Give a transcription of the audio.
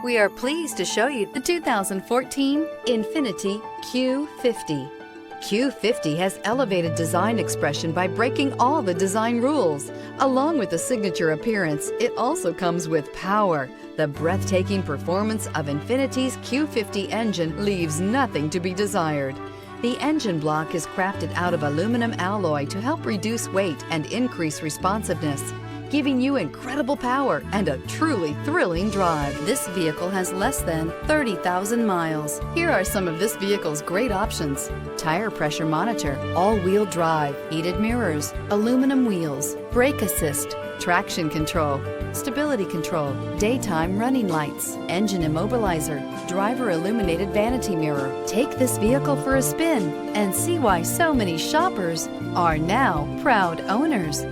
We are pleased to show you the 2014 INFINITI Q50. Q50 has elevated design expression by breaking all the design rules. Along with the signature appearance, it also comes with power. The breathtaking performance of INFINITI's Q50 engine leaves nothing to be desired. The engine block is crafted out of aluminum alloy to help reduce weight and increase responsiveness, giving you incredible power and a truly thrilling drive. This vehicle has less than 30,000 miles. Here are some of this vehicle's great options: tire pressure monitor, all-wheel drive, heated mirrors, aluminum wheels, brake assist, traction control, stability control, daytime running lights, engine immobilizer, driver illuminated vanity mirror. Take this vehicle for a spin and see why so many shoppers are now proud owners.